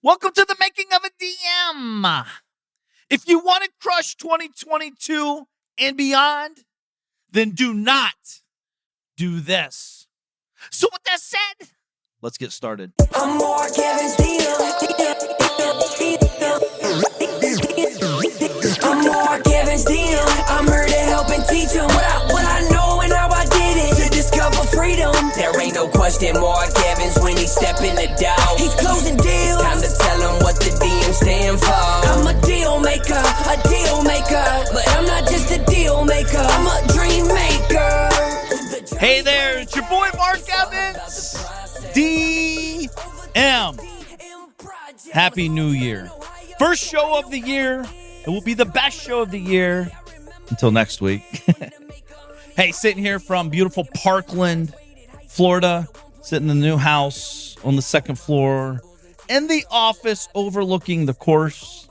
Welcome to the making of a DM. If you want to crush 2022 and beyond, then do not do this. So with that said, let's get started. I'm more Kevin's I'm more Kevin's I'm here to help and teach him what I know and how I did it to discover freedom. There ain't no question more Kevin's when he step in the door. He's closing deals. It's time to tell him what the DM stand for. I'm a deal maker, but I'm not just a deal maker. I'm a dream maker. Hey there, it's your boy Mark Evans, DM. Happy New Year. First show of the year. It will be the best show of the year until next week. Hey, sitting here from beautiful Parkland, Florida, sitting in the new house on the second floor in the office overlooking the course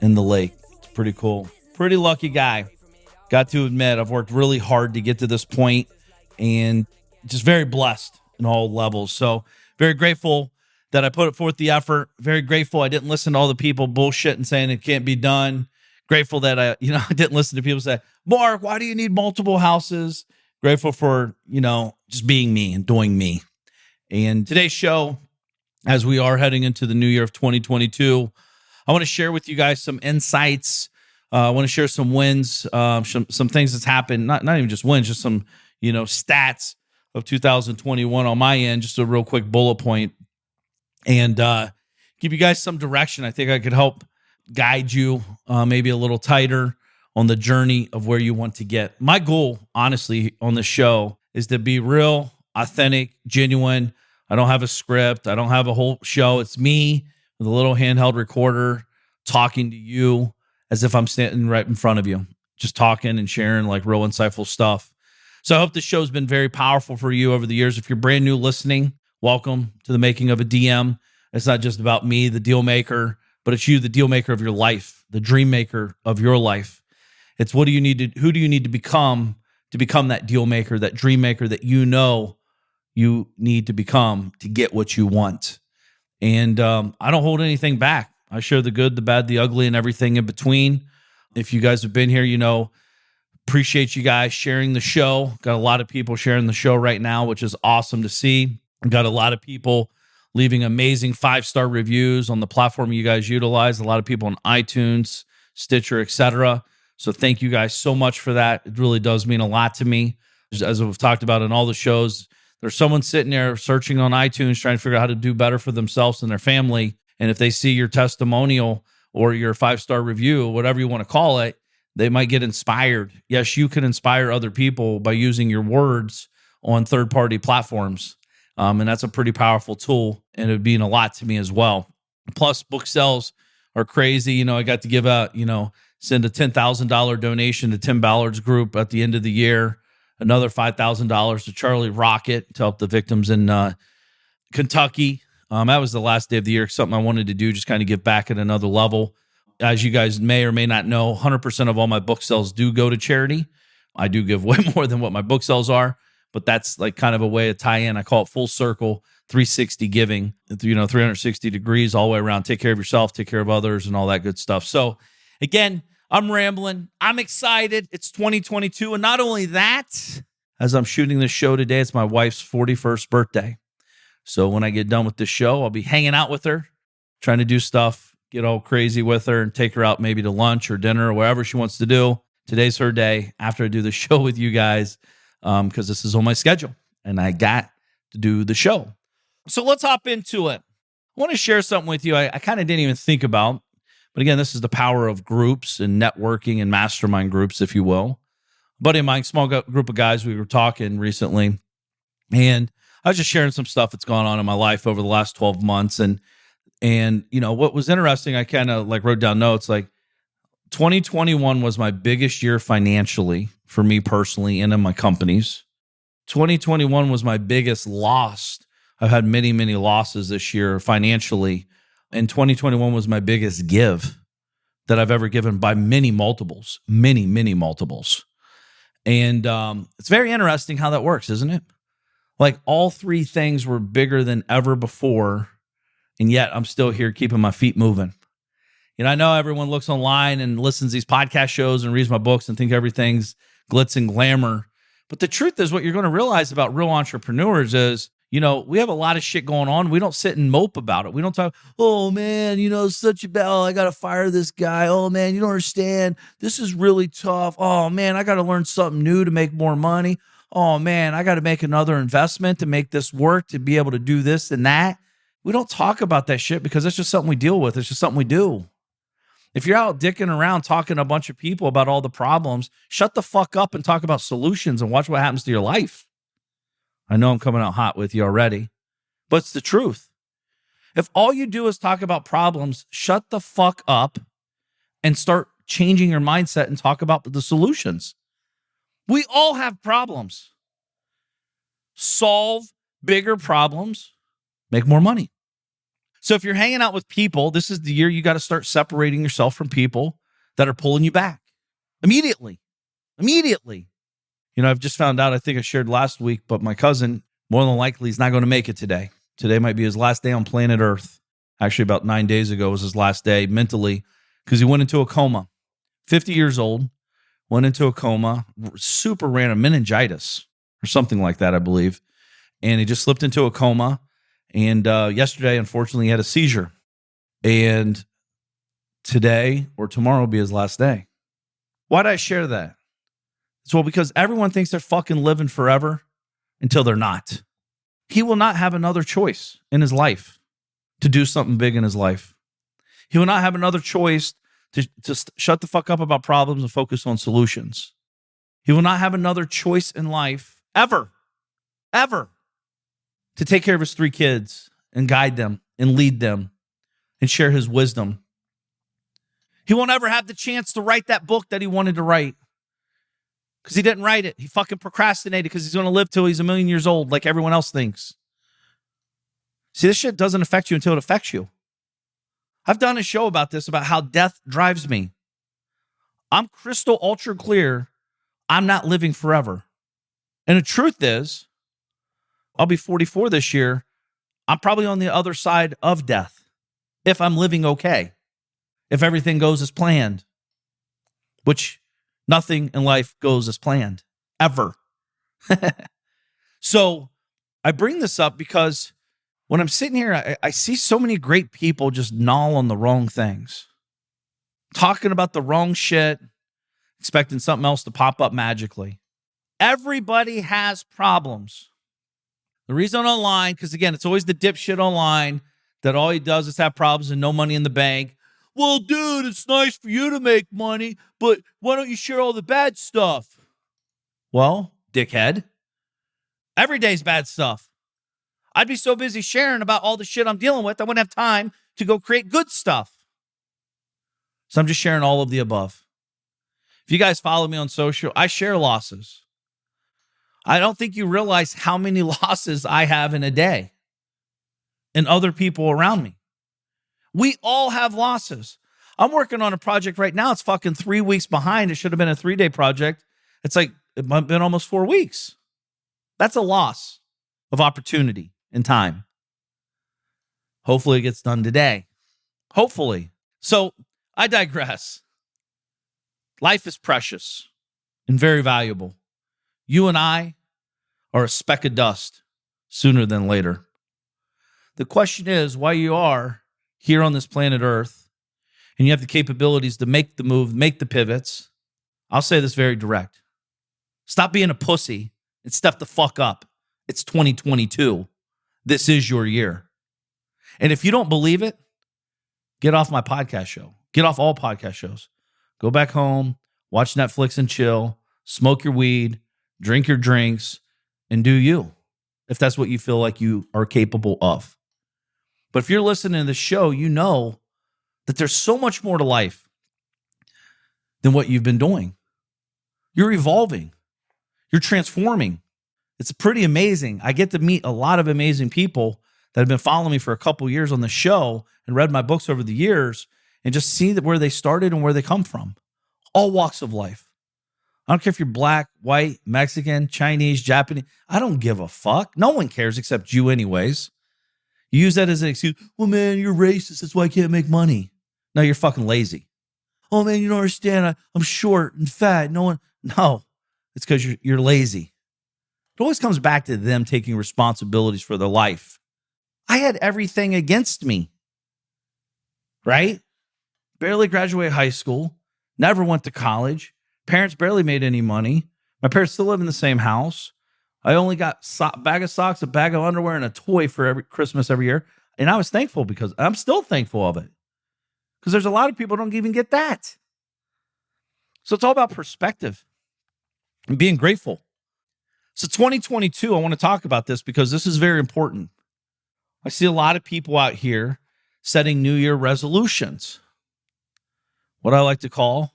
and the lake. It's pretty cool. Pretty lucky guy. Got to admit, I've worked really hard to get to this point and just very blessed in all levels. So very grateful that I put forth the effort. Very grateful I didn't listen to all the people bullshitting saying it can't be done. Grateful that I didn't listen to people say, Mark, why do you need multiple houses? Grateful for, just being me and doing me. And today's show, as we are heading into the new year of 2022, I want to share with you guys some insights. I want to share some wins, some things that's happened, not even just wins, just some, stats of 2021 on my end, just a real quick bullet point, and give you guys some direction. I think I could help guide you maybe a little tighter on the journey of where you want to get. My goal, honestly, on the show is to be real, authentic, genuine. I don't have a script. I don't have a whole show. It's me with a little handheld recorder talking to you as if I'm standing right in front of you, just talking and sharing like real insightful stuff. So I hope this show's been very powerful for you over the years. If you're brand new listening, welcome to the making of a DM. It's not just about me, the deal maker, but it's you, the deal maker of your life, the dream maker of your life. It's who do you need to become that deal maker, that dream maker that you need to become to get what you want. And I don't hold anything back. I share the good, the bad, the ugly, and everything in between. If you guys have been here, appreciate you guys sharing the show. Got a lot of people sharing the show right now, which is awesome to see. Got a lot of people leaving amazing 5-star reviews on the platform you guys utilize. A lot of people on iTunes, Stitcher, etc. So thank you guys so much for that. It really does mean a lot to me. As we've talked about in all the shows, there's someone sitting there searching on iTunes trying to figure out how to do better for themselves and their family. And if they see your testimonial or your 5-star review, whatever you want to call it, they might get inspired. Yes, you can inspire other people by using your words on third-party platforms. And that's a pretty powerful tool, and it would mean a lot to me as well. Plus, book sales are crazy. I got to give out, send a $10,000 donation to Tim Ballard's group at the end of the year, another $5,000 to Charlie Rocket to help the victims in Kentucky. That was the last day of the year, something I wanted to do, just kind of give back at another level. As you guys may or may not know, 100% of all my book sales do go to charity. I do give way more than what my book sales are, but that's like kind of a way to tie in. I call it full circle, 360 giving, 360 degrees all the way around. Take care of yourself, take care of others, and all that good stuff. So again, I'm rambling. I'm excited. It's 2022. And not only that, as I'm shooting this show today, it's my wife's 41st birthday. So when I get done with this show, I'll be hanging out with her, trying to do stuff, get all crazy with her and take her out maybe to lunch or dinner or wherever she wants to do. Today's her day after I do the show with you guys, because this is on my schedule and I got to do the show. So let's hop into it. I want to share something with you I kind of didn't even think about. But again, this is the power of groups and networking and mastermind groups, if you will. A buddy of mine, small group of guys, we were talking recently, and I was just sharing some stuff that's gone on in my life over the last 12 months. And what was interesting, I kind of wrote down notes, 2021 was my biggest year financially for me personally and in my companies. 2021 was my biggest loss. I've had many, many losses this year financially. And 2021 was my biggest give that I've ever given by many multiples. And it's very interesting how that works, isn't it? All three things were bigger than ever before. And yet I'm still here keeping my feet moving. I know everyone looks online and listens to these podcast shows and reads my books and think everything's glitz and glamour. But the truth is, what you're going to realize about real entrepreneurs is, we have a lot of shit going on. We don't sit and mope about it. We don't talk, oh man, such a bad, I got to fire this guy. Oh man, you don't understand. This is really tough. Oh man, I got to learn something new to make more money. Oh man, I got to make another investment to make this work, to be able to do this and that. We don't talk about that shit because it's just something we deal with. It's just something we do. If you're out dicking around talking to a bunch of people about all the problems, shut the fuck up and talk about solutions and watch what happens to your life. I know I'm coming out hot with you already, but it's the truth. If all you do is talk about problems, shut the fuck up and start changing your mindset and talk about the solutions. We all have problems. Solve bigger problems, make more money. So if you're hanging out with people, this is the year you got to start separating yourself from people that are pulling you back. Immediately. I've just found out, I think I shared last week, but my cousin, more than likely, is not going to make it today. Today might be his last day on planet Earth. Actually, about 9 days ago was his last day mentally because he went into a coma. 50 years old, went into a coma, super random meningitis or something like that, I believe. And he just slipped into a coma. And yesterday, unfortunately, he had a seizure. And today or tomorrow will be his last day. Why did I share that? Well, because everyone thinks they're fucking living forever until they're not. He will not have another choice in his life to do something big in his life. He will not have another choice to shut the fuck up about problems and focus on solutions. He will not have another choice in life ever to take care of his 3 kids and guide them and lead them and share his wisdom. He won't ever have the chance to write that book that he wanted to write because he didn't write it. He fucking procrastinated because he's going to live till he's 1,000,000 years old like everyone else thinks. See, this shit doesn't affect you until it affects you. I've done a show about this, about how death drives me. I'm crystal ultra clear. I'm not living forever. And the truth is, I'll be 44 this year. I'm probably on the other side of death if I'm living okay, if everything goes as planned, which nothing in life goes as planned, ever. So I bring this up because when I'm sitting here, I see so many great people just gnaw on the wrong things, talking about the wrong shit, expecting something else to pop up magically. Everybody has problems. The reason online, because again, it's always the dipshit online that all he does is have problems and no money in the bank. Well, dude, it's nice for you to make money, but why don't you share all the bad stuff? Well, dickhead, every day's bad stuff. I'd be so busy sharing about all the shit I'm dealing with, I wouldn't have time to go create good stuff. So I'm just sharing all of the above. If you guys follow me on social, I share losses. I don't think you realize how many losses I have in a day and other people around me. We all have losses. I'm working on a project right now. It's fucking 3 weeks behind. It should have been a 3-day project. It's like, it might have been almost 4 weeks. That's a loss of opportunity and time. Hopefully it gets done today. Hopefully. So I digress. Life is precious and very valuable. You and I are a speck of dust sooner than later. The question is why you are here on this planet Earth and you have the capabilities to make the move, make the pivots. I'll say this very direct. Stop being a pussy and step the fuck up. It's 2022. This is your year. And if you don't believe it, get off my podcast show. Get off all podcast shows. Go back home, watch Netflix and chill, smoke your weed, drink your drinks, and do you, if that's what you feel like you are capable of. But if you're listening to the show, you know that there's so much more to life than what you've been doing. You're evolving. You're transforming. It's pretty amazing. I get to meet a lot of amazing people that have been following me for a couple years on the show and read my books over the years and just see that where they started and where they come from. All walks of life. I don't care if you're black, white, Mexican, Chinese, Japanese. I don't give a fuck. No one cares except you anyways. You use that as an excuse. Well, man, you're racist. That's why I can't make money. No, you're fucking lazy. Oh, man, you don't understand. I'm short and fat. No, it's because you're lazy. It always comes back to them taking responsibilities for their life. I had everything against me, right? Barely graduated high school, never went to college. Parents barely made any money. My parents still live in the same house. I only got a bag of socks, a bag of underwear, and a toy for every Christmas every year. And I was thankful because I'm still thankful of it. Because there's a lot of people who don't even get that. So it's all about perspective and being grateful. So 2022, I want to talk about this because this is very important. I see a lot of people out here setting New Year resolutions, what I like to call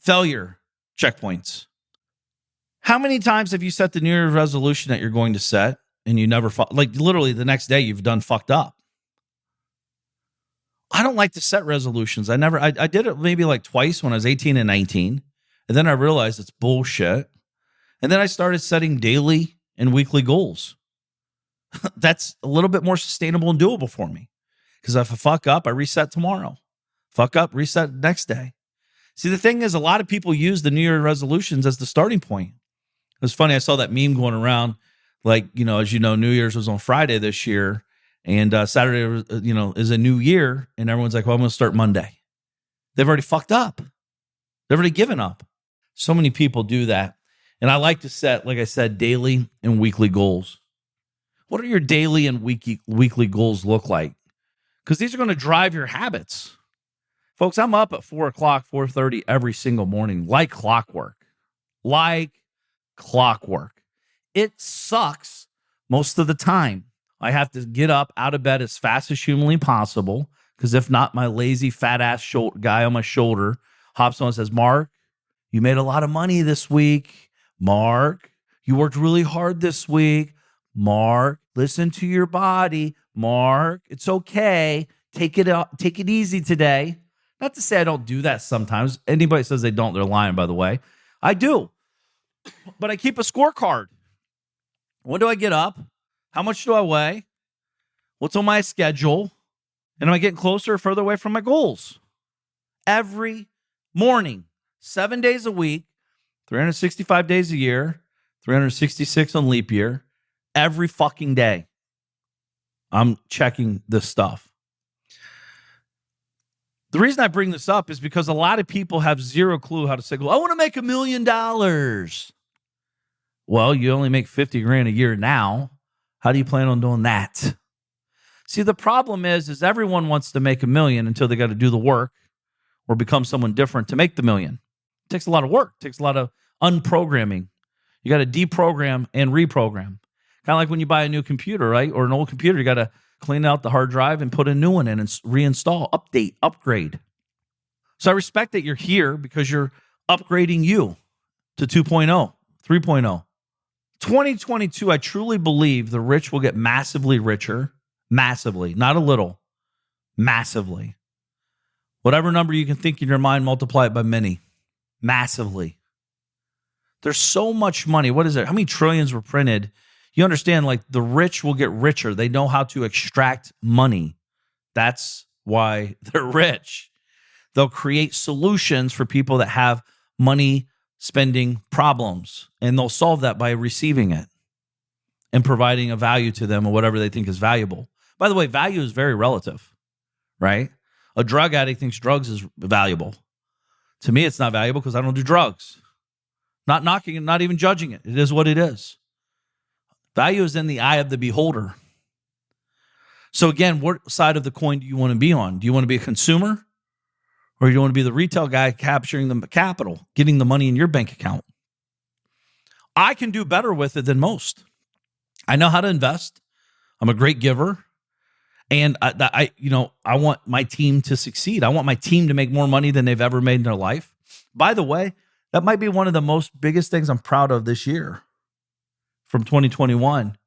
failure checkpoints. How many times have you set the New Year resolution that you're going to set and you never, like literally the next day you've done fucked up? I don't like to set resolutions. I did it maybe like twice when I was 18 and 19. And then I realized it's bullshit. And then I started setting daily and weekly goals. That's a little bit more sustainable and doable for me. Because if I fuck up, I reset tomorrow. Fuck up, reset next day. See, the thing is, a lot of people use the New Year resolutions as the starting point. It was funny. I saw that meme going around. Like, as you know, New Year's was on Friday this year. And Saturday, is a new year. And everyone's like, well, I'm going to start Monday. They've already fucked up. They've already given up. So many people do that. And I like to set, like I said, daily and weekly goals. What are your daily and weekly goals look like? Because these are going to drive your habits. Folks, I'm up at 4 o'clock, 4:30 every single morning, like clockwork. Like clockwork. It sucks most of the time. I have to get up out of bed as fast as humanly possible, because if not, my lazy fat ass guy on my shoulder hops on and says, Mark, you made a lot of money this week. Mark, you worked really hard this week. Mark, listen to your body. Mark, it's okay. Take it easy today. Not to say I don't do that sometimes. Anybody says they don't, they're lying, by the way. I do. But I keep a scorecard. When do I get up? How much do I weigh? What's on my schedule? And am I getting closer or further away from my goals? Every morning, 7 days a week, 365 days a year, 366 on leap year, every fucking day, I'm checking this stuff. The reason I bring this up is because a lot of people have zero clue how to say, well, I want to make $1 million. Well, you only make 50 grand a year now. How do you plan on doing that? See, the problem is everyone wants to make $1 million until they got to do the work or become someone different to make the $1 million. It takes a lot of work. It takes a lot of unprogramming. You got to deprogram and reprogram. Kind of like when you buy a new computer, right? Or an old computer, you got to clean out the hard drive and put a new one in and reinstall, update, upgrade. So I respect that you're here because you're upgrading you to 2.0, 3.0. 2022, I truly believe the rich will get massively richer. Massively, not a little. Massively. Whatever number you can think in your mind, multiply it by many. Massively. There's so much money. What is it? How many trillions were printed? You understand, like, the rich will get richer. They know how to extract money. That's why they're rich. They'll create solutions for people that have money spending problems, and they'll solve that by receiving it and providing a value to them or whatever they think is valuable. By the way, value is very relative, right? A drug addict thinks drugs is valuable. To me, it's not valuable because I don't do drugs. Not knocking it, not even judging it. It is what it is. Value is in the eye of the beholder. So again, what side of the coin do you want to be on? Do you want to be a consumer? Or do you want to be the retail guy capturing the capital, getting the money in your bank account? I can do better with it than most. I know how to invest. I'm a great giver. And I want my team to succeed. I want my team to make more money than they've ever made in their life. By the way, that might be one of the most biggest things I'm proud of this year from 2021.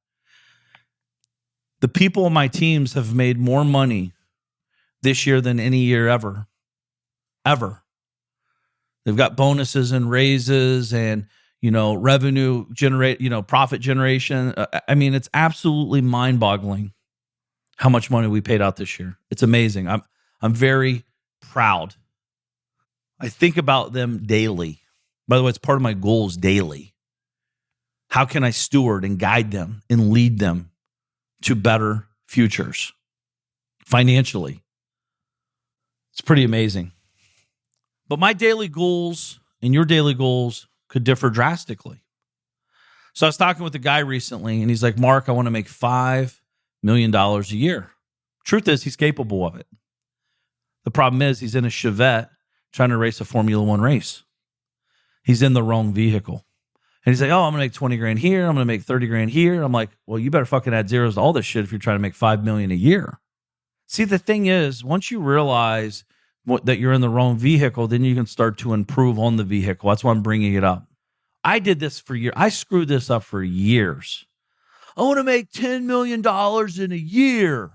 The people on my teams have made more money this year than any year ever. Ever. They've got bonuses and raises and, revenue generate, profit generation. I mean, it's absolutely mind-boggling how much money we paid out this year. It's amazing. I'm very proud. I think about them daily. By the way, it's part of my goals daily. How can I steward and guide them and lead them to better futures financially? It's pretty amazing. But my daily goals and your daily goals could differ drastically. So I was talking with a guy recently, and he's like, Mark, I want to make $5 million a year. Truth is, he's capable of it. The problem is he's in a Chevette trying to race a Formula One race. He's in the wrong vehicle. And he's like, oh, I'm going to make 20 grand here. I'm going to make 30 grand here. I'm like, well, you better fucking add zeros to all this shit if you're trying to make 5 million a year. See, the thing is, once you realize that you're in the wrong vehicle, then you can start to improve on the vehicle. That's why I'm bringing it up. I did this for years. I screwed this up for years. I want to make $10 million in a year.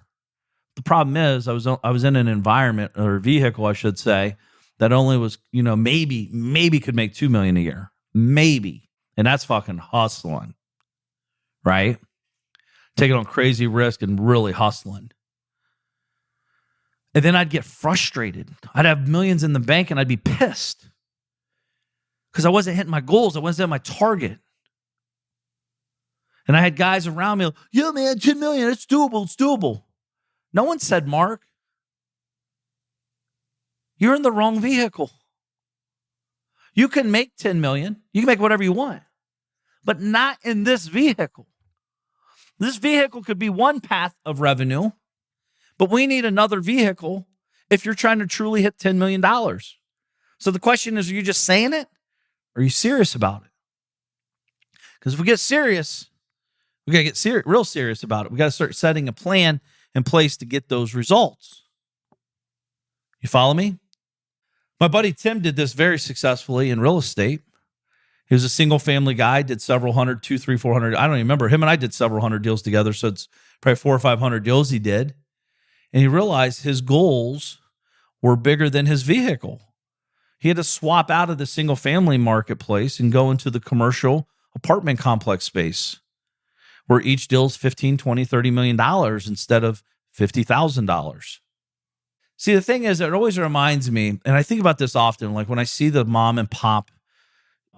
The problem is I was in an environment, or a vehicle, I should say, that only was, maybe could make 2 million a year. Maybe. And that's fucking hustling. Right? Taking on crazy risk and really hustling. And then I'd get frustrated. I'd have millions in the bank and I'd be pissed. Because I wasn't hitting my goals. I wasn't hitting my target. And I had guys around me like, yeah, man, 10 million, it's doable, it's doable. No one said, Mark, you're in the wrong vehicle. You can make 10 million. You can make whatever you want, but not in this vehicle. This vehicle could be one path of revenue, but we need another vehicle if you're trying to truly hit $10 million. So the question is, are you just saying it? Or are you serious about it? Because if we get serious, we got to get real serious about it. We got to start setting a plan in place to get those results. You follow me? My buddy Tim did this very successfully in real estate. He was a single family guy, did several hundred, 200, 300, 400. I don't even remember. Him and I did several hundred deals together. So it's probably 400 or 500 deals he did. And he realized his goals were bigger than his vehicle. He had to swap out of the single family marketplace and go into the commercial apartment complex space, where each deal's $15, $20, $30 million instead of $50,000. See, the thing is, it always reminds me, and I think about this often, like when I see the mom and pop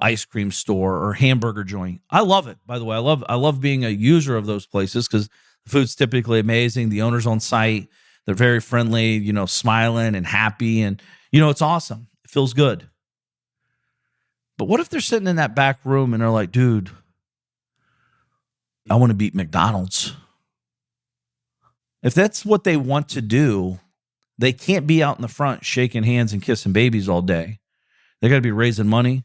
ice cream store or hamburger joint. I love it, by the way. I love being a user of those places because the food's typically amazing. The owner's on site. They're very friendly, smiling and happy. And, it's awesome. It feels good. But what if they're sitting in that back room and they're like, dude, I want to beat McDonald's. If that's what they want to do, they can't be out in the front shaking hands and kissing babies all day. They got to be raising money.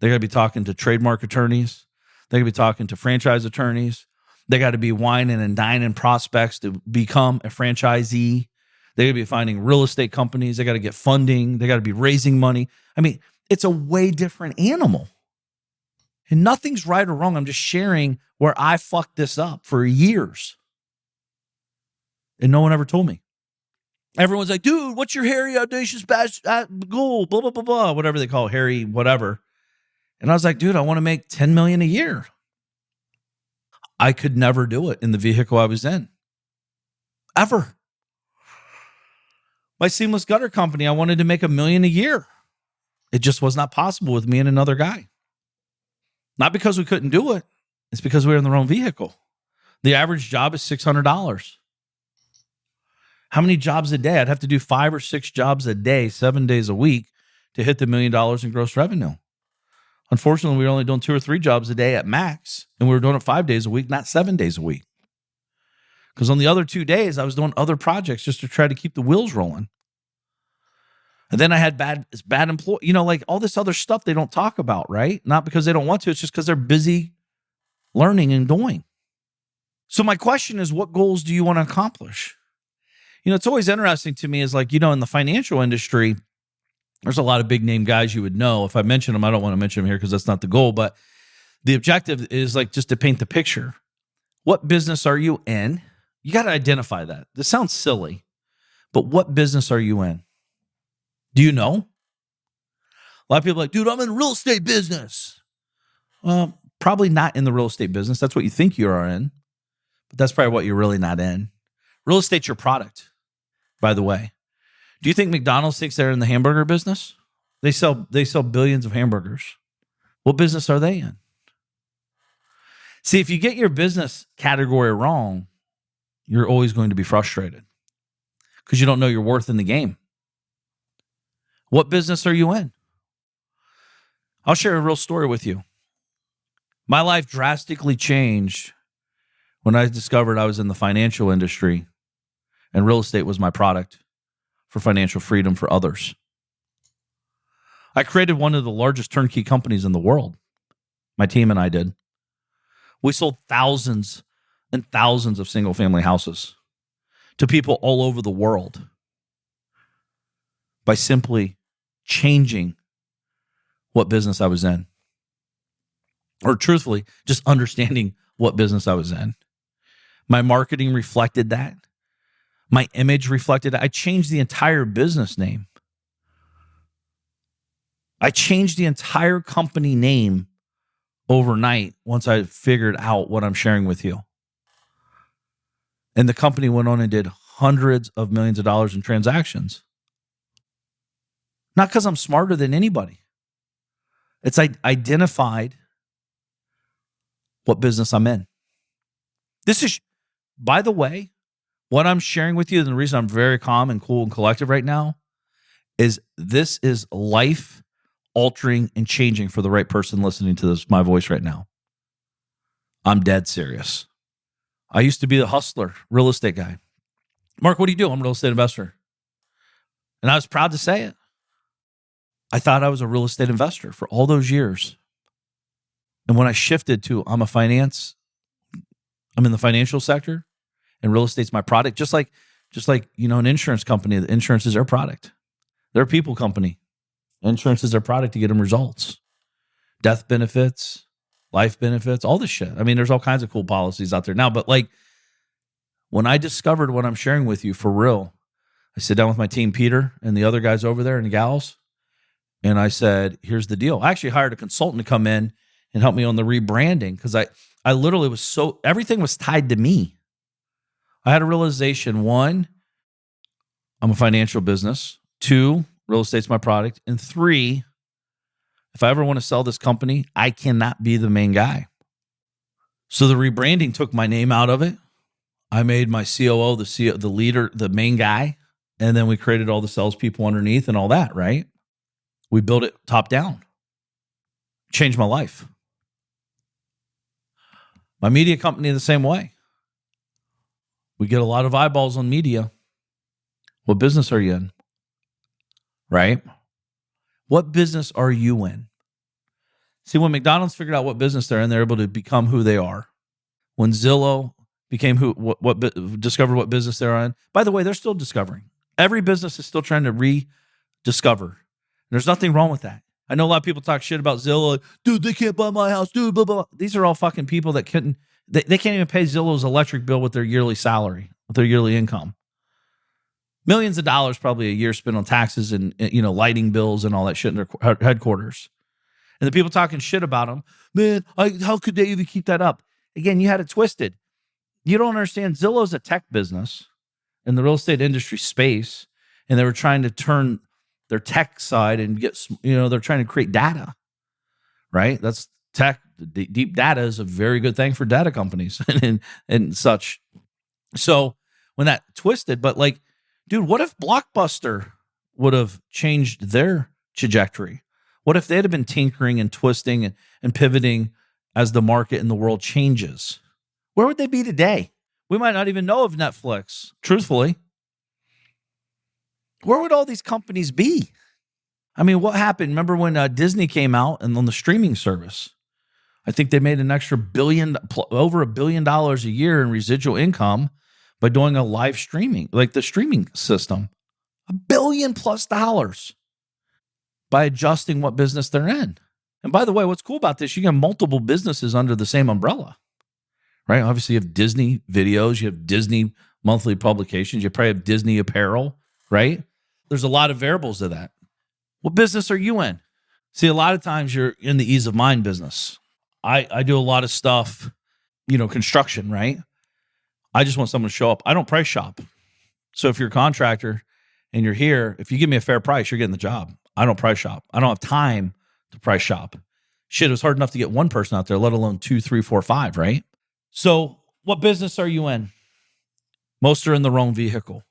They got to be talking to trademark attorneys. They got to be talking to franchise attorneys. They got to be whining and dining prospects to become a franchisee. They got to be finding real estate companies. They got to get funding. They got to be raising money. I mean, it's a way different animal. And nothing's right or wrong. I'm just sharing where I fucked this up for years. And no one ever told me. Everyone's like, dude, what's your hairy, audacious, goal? Blah, blah, blah, blah, whatever they call it, hairy, whatever. And I was like, dude, I want to make 10 million a year. I could never do it in the vehicle I was in. Ever. My seamless gutter company, I wanted to make $1 million a year. It just was not possible with me and another guy. Not because we couldn't do it. It's because we were in the wrong vehicle. The average job is $600. How many jobs a day? I'd have to do 5 or 6 jobs a day, 7 days a week to hit the $1 million in gross revenue. Unfortunately, we were only doing 2 or 3 jobs a day at max, and we were doing it 5 days a week, not 7 days a week. Because on the other 2 days, I was doing other projects just to try to keep the wheels rolling. And then I had bad employee, like all this other stuff they don't talk about, right? Not because they don't want to, it's just because they're busy learning and doing. So my question is, what goals do you want to accomplish? It's always interesting to me is like, in the financial industry, there's a lot of big name guys you would know. If I mention them, I don't want to mention them here because that's not the goal. But the objective is like just to paint the picture. What business are you in? You got to identify that. This sounds silly, but what business are you in? Do you know? A lot of people are like, dude, I'm in real estate business. Probably not in the real estate business. That's what you think you are in, but that's probably what you're really not in. Real estate's your product, by the way. Do you think McDonald's thinks they're in the hamburger business? They sell billions of hamburgers. What business are they in? See, if you get your business category wrong, you're always going to be frustrated because you don't know your worth in the game. What business are you in? I'll share a real story with you. My life drastically changed when I discovered I was in the financial industry and real estate was my product for financial freedom for others. I created one of the largest turnkey companies in the world. My team and I did. We sold thousands and thousands of single-family houses to people all over the world by simply changing what business I was in. Or truthfully, just understanding what business I was in. My marketing reflected that. My image reflected that. I changed the entire business name. I changed the entire company name overnight once I figured out what I'm sharing with you. And the company went on and did hundreds of millions of dollars in transactions. Not because I'm smarter than anybody. It's I identified what business I'm in. This is, by the way, what I'm sharing with you, and the reason I'm very calm and cool and collective right now, is this is life altering and changing for the right person listening to this, my voice right now. I'm dead serious. I used to be the hustler, real estate guy. Mark, what do you do? I'm a real estate investor. And I was proud to say it. I thought I was a real estate investor for all those years. And when I shifted to I'm in the financial sector and real estate's my product, just like an insurance company, the insurance is their product. They're a people company. Insurance is their product to get them results. Death benefits, life benefits, all this shit. I mean, there's all kinds of cool policies out there now. But like when I discovered what I'm sharing with you for real, I sit down with my team, Peter, and the other guys over there and the gals, and I said, here's the deal. I actually hired a consultant to come in and help me on the rebranding because I literally everything was tied to me. I had a realization, 1, I'm a financial business. 2, real estate's my product. And 3, if I ever want to sell this company, I cannot be the main guy. So the rebranding took my name out of it. I made my COO, the leader, the main guy. And then we created all the salespeople underneath and all that, right? We built it top down. Changed my life. My media company the same way. We get a lot of eyeballs on media. What business are you in? Right? What business are you in? See, when McDonald's figured out what business they're in, they're able to become who they are. When Zillow became discovered what business they're in. By the way, they're still discovering. Every business is still trying to rediscover. There's nothing wrong with that. I know a lot of people talk shit about Zillow. Dude, they can't buy my house. Dude, blah, blah, blah. These are all fucking people that they can't even pay Zillow's electric bill with their yearly salary, with their yearly income. Millions of dollars probably a year spent on taxes and lighting bills and all that shit in their headquarters. And the people talking shit about them, man, how could they even keep that up? Again, you had it twisted. You don't understand. Zillow's a tech business in the real estate industry space, and they were trying to turn their tech side and they're trying to create data, right? That's tech. Deep data is a very good thing for data companies and such. So when that twisted, but like, dude, what if Blockbuster would have changed their trajectory? What if they'd have been tinkering and twisting and pivoting as the market and the world changes? Where would they be today? We might not even know of Netflix, truthfully. Where would all these companies be? I mean, what happened? Remember when Disney came out and on the streaming service? I think they made an extra over $1 billion a year in residual income by doing a live streaming, like the streaming system. $1 billion+ by adjusting what business they're in. And by the way, what's cool about this, you get multiple businesses under the same umbrella, right? Obviously, you have Disney videos, you have Disney monthly publications, you probably have Disney apparel, right? There's a lot of variables to that. What business are you in? See, a lot of times you're in the ease of mind business. I do a lot of stuff, construction, right? I just want someone to show up. I don't price shop. So if you're a contractor and you're here, if you give me a fair price, you're getting the job. I don't price shop. I don't have time to price shop. Shit, it was hard enough to get one person out there, let alone 2, 3, 4, 5, right? So what business are you in? Most are in the wrong vehicle.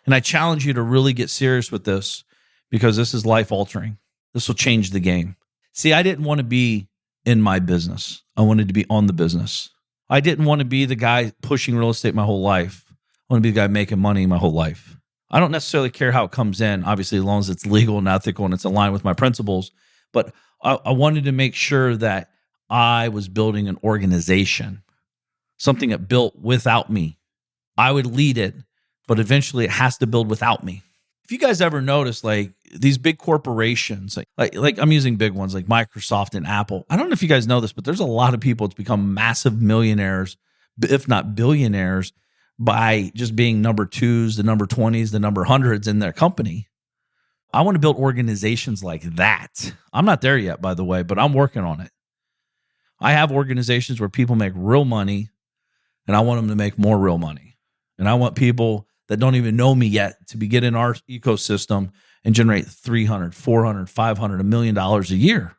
And I challenge you to really get serious with this because this is life altering. This will change the game. See, I didn't want to be in my business. I wanted to be on the business. I didn't want to be the guy pushing real estate my whole life. I want to be the guy making money my whole life. I don't necessarily care how it comes in, obviously, as long as it's legal and ethical and it's aligned with my principles. But I wanted to make sure that I was building an organization, something that built without me. I would lead it, but eventually it has to build without me. If you guys ever notice, like these big corporations, like I'm using big ones like Microsoft and Apple. I don't know if you guys know this, but there's a lot of people that's become massive millionaires, if not billionaires, by just being number 2s, the number 20s, the number 100s in their company. I want to build organizations like that. I'm not there yet, by the way, but I'm working on it. I have organizations where people make real money, and I want them to make more real money. And I want people that don't even know me yet to get in our ecosystem and generate $300, $400, $500, $1 million a year.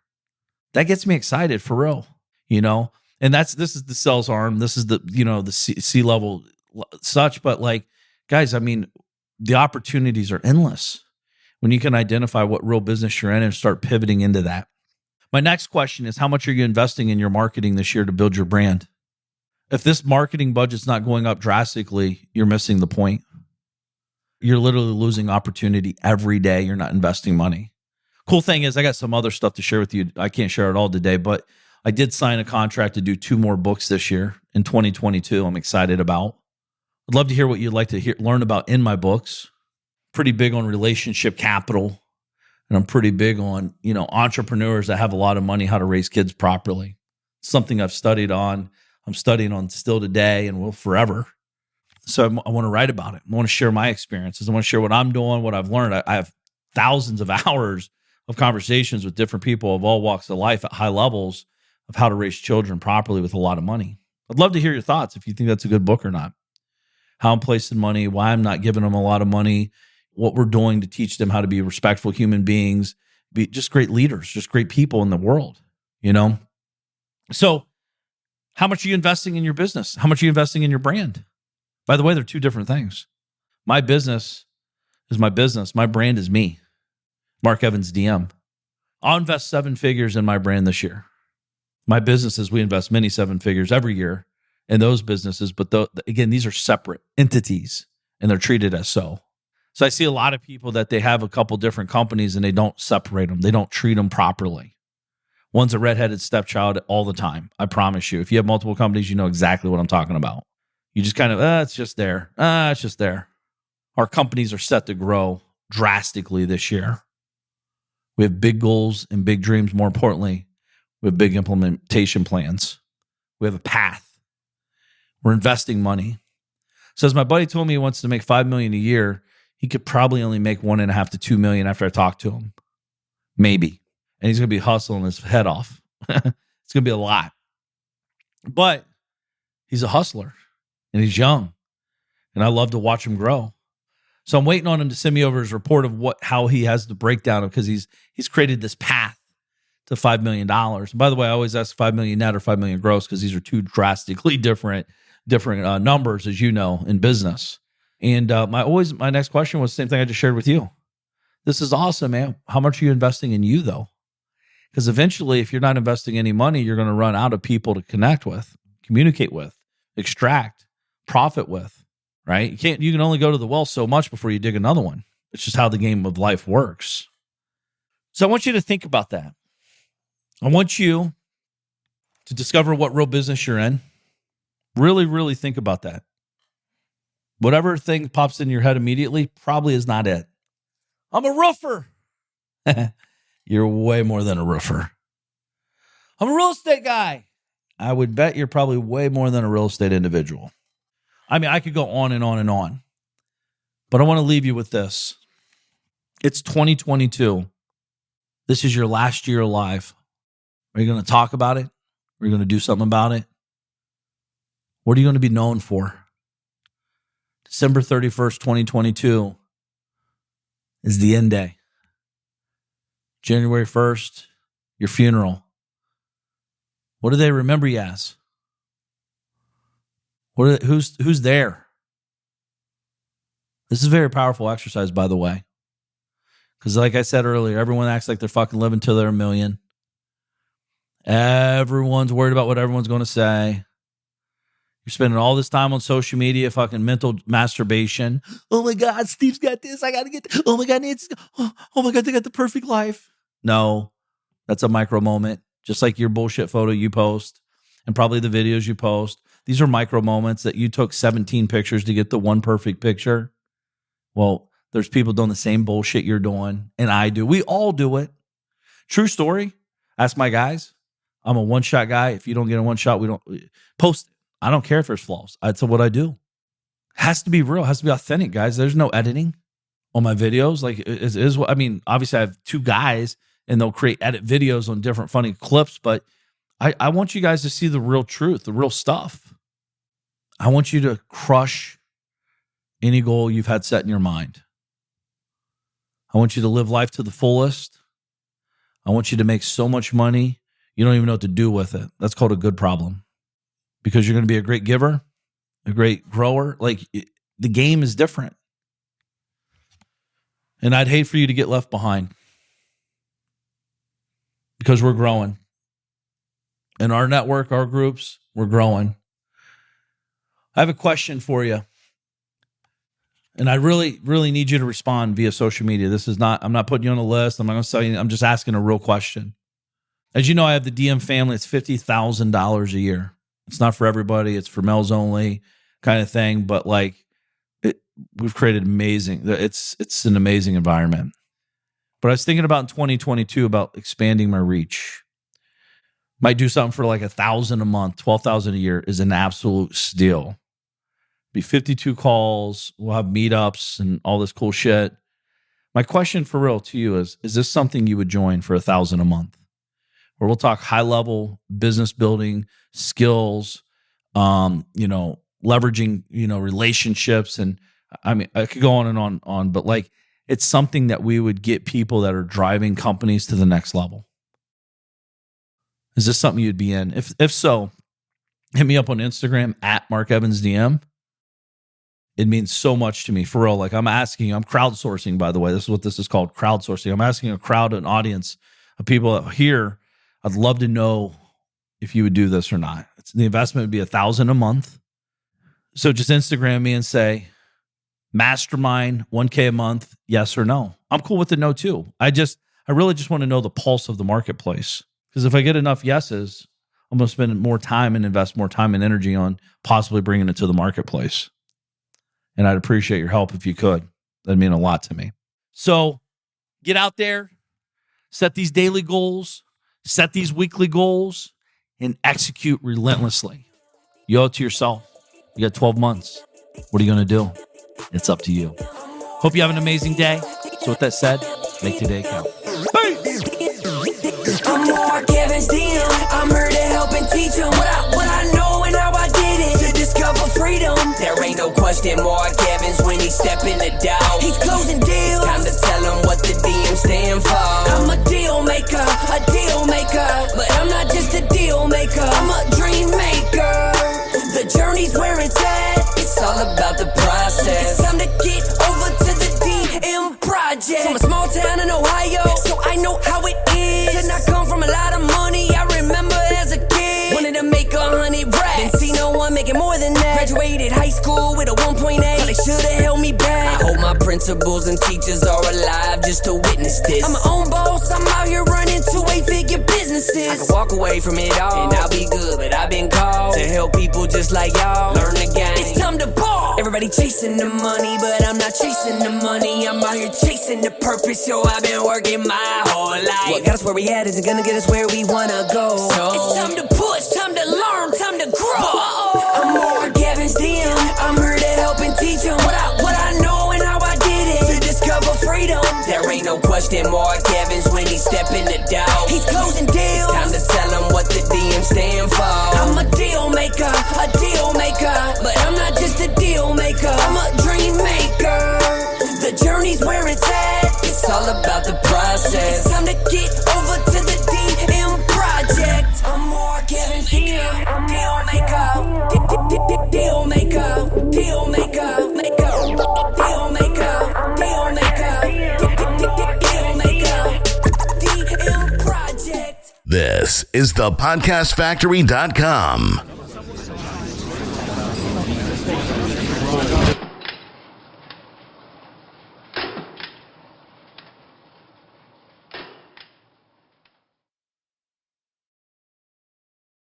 That gets me excited for real, And this is the sales arm. This is the C-level such. But like, guys, I mean, the opportunities are endless when you can identify what real business you're in and start pivoting into that. My next question is, how much are you investing in your marketing this year to build your brand? If this marketing budget's not going up drastically, you're missing the point. You're literally losing opportunity every day. You're not investing money. Cool thing is, I got some other stuff to share with you. I can't share it all today, but I did sign a contract to do 2 more books this year in 2022. I'm excited about. I'd love to hear what you'd like to learn about in my books. Pretty big on relationship capital. And I'm pretty big on, entrepreneurs that have a lot of money, how to raise kids properly. Something I've studied on. I'm studying on still today and will forever. So I want to write about it. I want to share my experiences. I want to share what I'm doing, what I've learned. I have thousands of hours of conversations with different people of all walks of life at high levels of how to raise children properly with a lot of money. I'd love to hear your thoughts if you think that's a good book or not. How I'm placing money, why I'm not giving them a lot of money, what we're doing to teach them how to be respectful human beings, be just great leaders, just great people in the world, So how much are you investing in your business? How much are you investing in your brand? By the way, they're 2 different things. My business is my business. My brand is me, Mark Evans DM. I'll invest 7 figures in my brand this year. My businesses, we invest many 7 figures every year in those businesses. But again, these are separate entities and they're treated as so. So I see a lot of people that they have a couple different companies and they don't separate them. They don't treat them properly. One's a redheaded stepchild all the time. I promise you. If you have multiple companies, you know exactly what I'm talking about. You just kind of, it's just there. It's just there. Our companies are set to grow drastically this year. We have big goals and big dreams. More importantly, we have big implementation plans. We have a path. We're investing money. So as my buddy told me he wants to make $5 million a year, he could probably only make $1.5 to $2 million after I talk to him. Maybe. And he's going to be hustling his head off. It's going to be a lot. But he's a hustler and he's young. And I love to watch him grow. So I'm waiting on him to send me over his report of how he has the breakdown of, because he's created this path to $5 million. And by the way, I always ask $5 million net or $5 million gross because these are 2 drastically different numbers, as you know, in business. And my next question was the same thing I just shared with you. This is awesome, man. How much are you investing in you, though? Because eventually, if you're not investing any money, you're going to run out of people to connect with, communicate with, extract, profit with, right? You can only go to the well so much before you dig another one. It's just how the game of life works. So I want you to think about that. I want you to discover what real business you're in. Really, really think about that. Whatever thing pops in your head immediately probably is not it. I'm a roofer. You're way more than a roofer. I'm a real estate guy. I would bet you're probably way more than a real estate individual. I mean, I could go on and on and on. But I want to leave you with this. It's 2022. This is your last year alive. Are you going to talk about it? Are you going to do something about it? What are you going to be known for? December 31st, 2022 is the end day. January 1st, your funeral. What do they remember you as? Who's there? This is a very powerful exercise, by the way. Because like I said earlier, everyone acts like they're fucking living till they're a million. Everyone's worried about what everyone's going to say. You're spending all this time on social media, fucking mental masturbation. Oh my God, Steve's got this. I got to get this. Oh my God, Nancy's oh my God, they got the perfect life. No, that's a micro moment. Just like your bullshit photo you post and probably the videos you post. These are micro moments that you took 17 pictures to get the one perfect picture. Well, there's people doing the same bullshit you're doing, and I do. We all do it. True story. Ask my guys. I'm a one-shot guy. If you don't get a one-shot, we don't post it. I don't care if there's flaws. That's what I do. Has to be real. Has to be authentic, guys. There's no editing on my videos. Like, I mean, obviously I have two guys and they'll edit videos on different funny clips, but I want you guys to see the real truth, the real stuff. I want you to crush any goal you've had set in your mind. I want you to live life to the fullest. I want you to make so much money, you don't even know what to do with it. That's called a good problem. Because you're going to be a great giver, a great grower. Like, the game is different. And I'd hate for you to get left behind. Because we're growing. In our network, our groups, we're growing. I have a question for you. And I really, really need you to respond via social media. I'm not putting you on a list. I'm not going to tell you. I'm just asking a real question. As you know, I have the DM family. It's $50,000 a year. It's not for everybody. It's for males only kind of thing. But we've created amazing. It's an amazing environment. But I was thinking about in 2022 about expanding my reach. Might do something for like $1,000 a month, $12,000 a year is an absolute steal. Be 52 calls. We'll have meetups and all this cool shit. My question for real to you is this something you would join for $1,000 a month? Where we'll talk high level business building skills, leveraging, relationships. And I mean, I could go on and on, but like, it's something that we would get people that are driving companies to the next level. Is this something you'd be in? If so, hit me up on Instagram at Mark Evans DM. It means so much to me, for real. Like, I'm crowdsourcing, by the way. This is what this is called, crowdsourcing. I'm asking a crowd, an audience of people here. I'd love to know if you would do this or not. The investment would be $1,000 a month. So just Instagram me and say, mastermind, $1,000 a month, yes or no. I'm cool with the no too. I really just want to know the pulse of the marketplace. Because if I get enough yeses, I'm going to spend more time and invest more time and energy on possibly bringing it to the marketplace. And I'd appreciate your help if you could. That'd mean a lot to me. So get out there, set these daily goals, set these weekly goals, and execute relentlessly. You owe it to yourself. You got 12 months. What are you going to do? It's up to you. Hope you have an amazing day. So with that said, make today count. I'm Mark Evans DM. I'm here to help and teach them what I know and how I did it to discover freedom. There ain't no question Mark Evans when he step in the door. He's closing deals. Time to tell him what the DM stand for. I'm a deal maker, but I'm not just a deal maker. I'm a dream maker. The journey's where it's at. It's all about the process. It's time to get over to the DM project. From a small town in Ohio, so I know how it is. Did not come from a lot of money. I remember as a kid, wanted to make 100 racks. Didn't see no one making more than that. Graduated high school with a 1.8. Thought they should've held me back. I hope my principals and teachers are alive just to witness this. I'm my own boss. I'm out here running 2-8-figure businesses. I can walk away from it all and I'll be good, but I've been called to help people just like y'all learn the game. It's time to ball. Everybody chasing the money, but I'm not chasing the money. I'm out here chasing the purpose. Yo, I've been working my whole life. What got us where we at isn't gonna get us where we wanna go. So it's time to push, time to learn, time to grow. I'm Mark Evans DM. I'm here to help and teach them what I know and how I did it to discover freedom. There ain't no question Mark Evans when he step in the door. He's closing deals. Time to tell him what the DM stand for. I'm a deal maker, but I'm not just a deal maker. I'm a dream about the process. It's time to get over to the DM project. I'm more Kevin deal maker, deal maker, deal maker, deal maker, deal maker, DM project. This is thepodcastfactory.com.